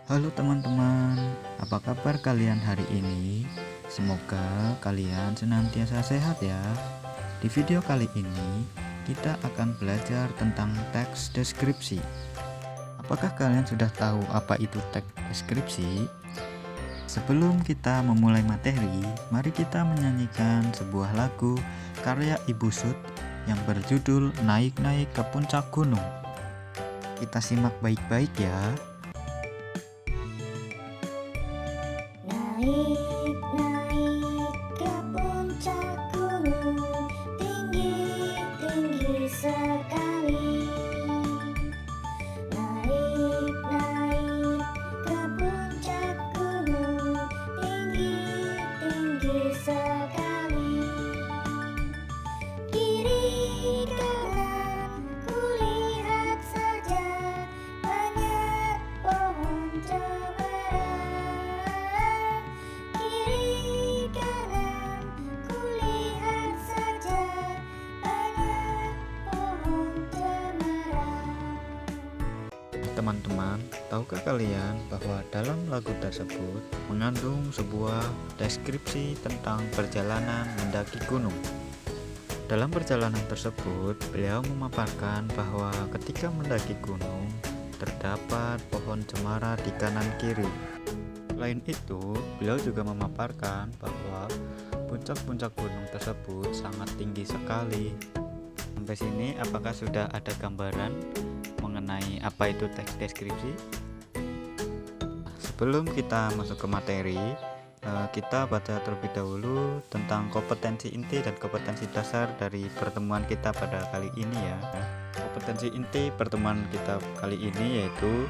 Halo teman-teman, apa kabar kalian hari ini? Semoga kalian senantiasa sehat ya. Di video kali ini, kita akan belajar tentang teks deskripsi. Apakah kalian sudah tahu apa itu teks deskripsi? Sebelum kita memulai materi, mari kita menyanyikan sebuah lagu karya Ibu Sud yang berjudul Naik-Naik ke Puncak Gunung. Kita simak baik-baik ya. Naik-naik ke puncak gunung, tinggi-tinggi sekali. Naik-naik ke puncak gunung, tinggi-tinggi sekali. Kiri kanan kulihat saja banyak pohon cemara. Kiri kanan kulihat saja banyak pohon cemara. Teman-teman, tahukah kalian bahwa dalam lagu tersebut mengandung sebuah deskripsi tentang perjalanan mendaki gunung? Dalam perjalanan tersebut, beliau memaparkan bahwa ketika mendaki gunung, terdapat pohon cemara di kanan kiri. Selain itu, beliau juga memaparkan bahwa puncak-puncak gunung tersebut sangat tinggi sekali. Sampai sini, apakah sudah ada gambaran mengenai apa itu teks deskripsi? Sebelum kita masuk ke materi, kita baca terlebih dahulu tentang kompetensi inti dan kompetensi dasar dari pertemuan kita pada kali ini ya. Kompetensi inti pertemuan kita kali ini yaitu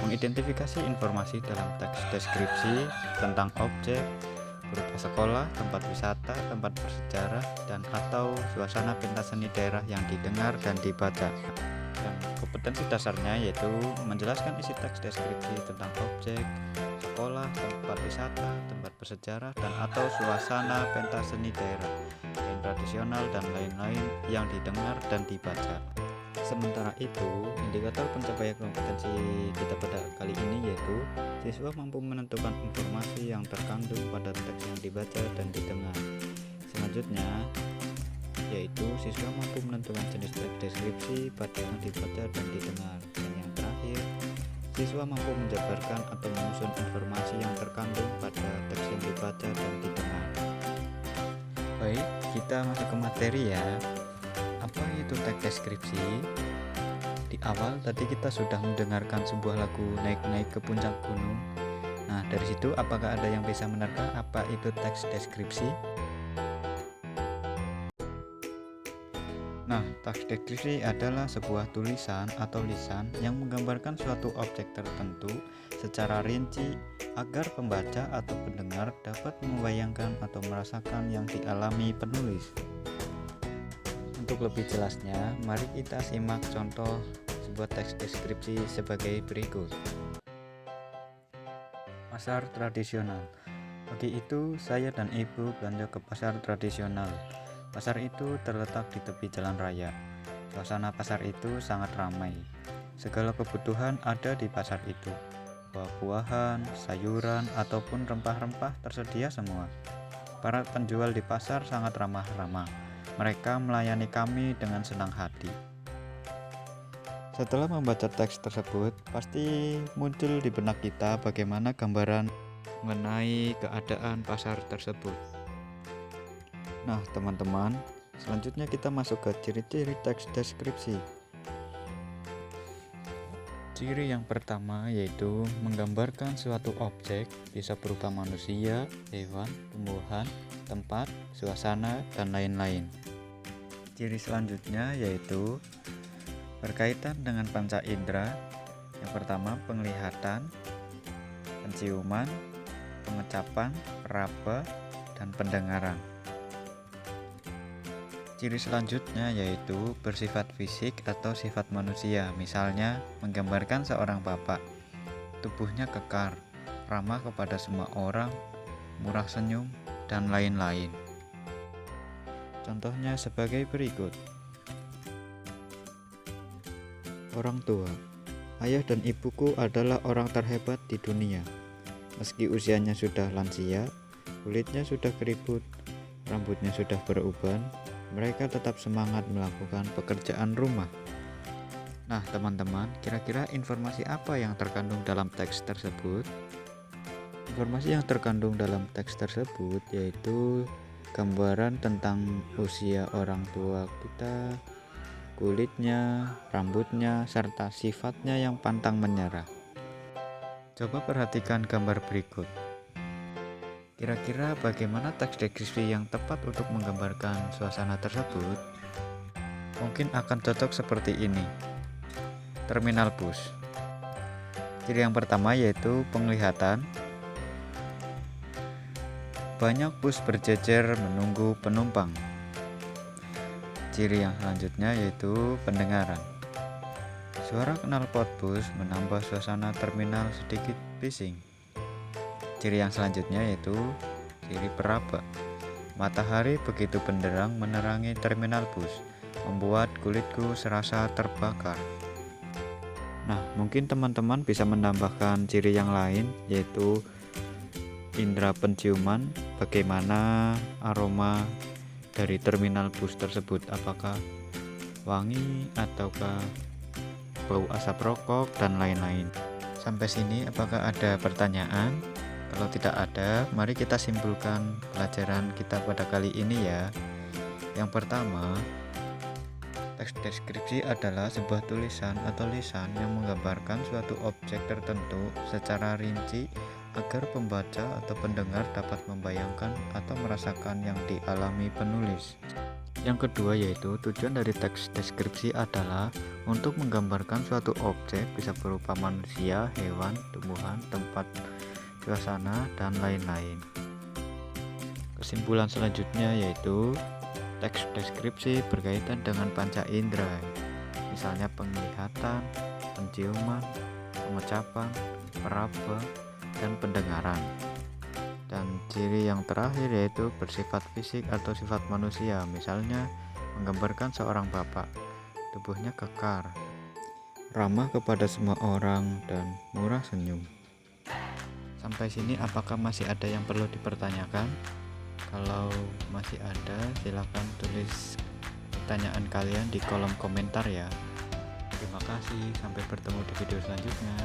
mengidentifikasi informasi dalam teks deskripsi tentang objek berupa sekolah, tempat wisata, tempat bersejarah, dan atau suasana pentas seni daerah yang didengar dan dibaca. Dan kompetensi dasarnya yaitu menjelaskan isi teks deskripsi tentang objek, sekolah, tempat wisata, tempat bersejarah, dan atau suasana pentas seni daerah, yang tradisional dan lain-lain yang didengar dan dibaca. Sementara itu, indikator pencapaian kompetensi kita pada kali ini yaitu siswa mampu menentukan informasi yang terkandung pada teks yang dibaca dan didengar. Selanjutnya, yaitu siswa mampu menentukan jenis teks deskripsi pada yang dibaca dan didengar. Dan yang terakhir, siswa mampu menjabarkan atau menyusun informasi yang terkandung pada teks yang dibaca dan didengar. Baik, kita masuk ke materi ya. Apa itu teks deskripsi? Di awal tadi kita sudah mendengarkan sebuah lagu Naik-Naik ke Puncak Gunung. Nah, dari situ apakah ada yang bisa menerka apa itu teks deskripsi? Nah, teks deskripsi adalah sebuah tulisan atau lisan yang menggambarkan suatu objek tertentu secara rinci agar pembaca atau pendengar dapat membayangkan atau merasakan yang dialami penulis. Untuk lebih jelasnya, mari kita simak contoh sebuah teks deskripsi sebagai berikut. Pasar tradisional. Pagi itu, saya dan ibu belanja ke pasar tradisional. Pasar itu terletak di tepi jalan raya. Suasana pasar itu sangat ramai. Segala kebutuhan ada di pasar itu. Buah-buahan, sayuran, ataupun rempah-rempah tersedia semua. Para penjual di pasar sangat ramah-ramah. Mereka melayani kami dengan senang hati. Setelah membaca teks tersebut, pasti muncul di benak kita bagaimana gambaran mengenai keadaan pasar tersebut. Nah, teman-teman, selanjutnya kita masuk ke ciri-ciri teks deskripsi. Ciri yang pertama yaitu menggambarkan suatu objek, bisa berupa manusia, hewan, tumbuhan, tempat, suasana, dan lain-lain. Ciri selanjutnya yaitu berkaitan dengan panca indera. Yang pertama penglihatan, penciuman, pengecapan, raba, dan pendengaran. Ciri selanjutnya yaitu bersifat fisik atau sifat manusia, misalnya menggambarkan seorang bapak, tubuhnya kekar, ramah kepada semua orang, murah senyum, dan lain-lain. Contohnya sebagai berikut. Orang tua, Ayah dan ibuku adalah orang terhebat di dunia. Meski usianya sudah lansia, kulitnya sudah keriput, rambutnya sudah beruban, mereka tetap semangat melakukan pekerjaan rumah. Nah, teman-teman, kira-kira informasi apa yang terkandung dalam teks tersebut? Informasi yang terkandung dalam teks tersebut yaitu gambaran tentang usia orang tua kita, kulitnya, rambutnya, serta sifatnya yang pantang menyerah. Coba perhatikan gambar berikut. Kira-kira bagaimana teks deskripsi yang tepat untuk menggambarkan suasana tersebut? Mungkin akan cocok seperti ini. Terminal bus. Ciri yang pertama yaitu penglihatan. Banyak bus berjejer menunggu penumpang. Ciri yang selanjutnya yaitu pendengaran. Suara knalpot bus menambah suasana terminal sedikit bising. Ciri yang selanjutnya yaitu ciri peraba. Matahari begitu benderang menerangi terminal bus, membuat kulitku serasa terbakar. Nah, mungkin teman-teman bisa menambahkan ciri yang lain yaitu indera penciuman. Bagaimana aroma dari terminal bus tersebut, apakah wangi ataukah bau asap rokok dan lain-lain. Sampai sini apakah ada pertanyaan? Kalau tidak ada, mari kita simpulkan pelajaran kita pada kali ini ya. Yang pertama, teks deskripsi adalah sebuah tulisan atau lisan yang menggambarkan suatu objek tertentu secara rinci agar pembaca atau pendengar dapat membayangkan atau merasakan yang dialami penulis. Yang kedua yaitu tujuan dari teks deskripsi adalah untuk menggambarkan suatu objek, bisa berupa manusia, hewan, tumbuhan, tempat, suasana, dan lain-lain. Kesimpulan selanjutnya yaitu teks deskripsi berkaitan dengan panca indera, misalnya penglihatan, penciuman, pengucapan, peraba, dan pendengaran. Dan ciri yang terakhir yaitu bersifat fisik atau sifat manusia, misalnya menggambarkan seorang bapak, tubuhnya kekar, ramah kepada semua orang, dan murah senyum. Sampai sini apakah masih ada yang perlu dipertanyakan? Kalau masih ada, silakan tulis pertanyaan kalian di kolom komentar ya. Terima kasih, sampai bertemu di video selanjutnya.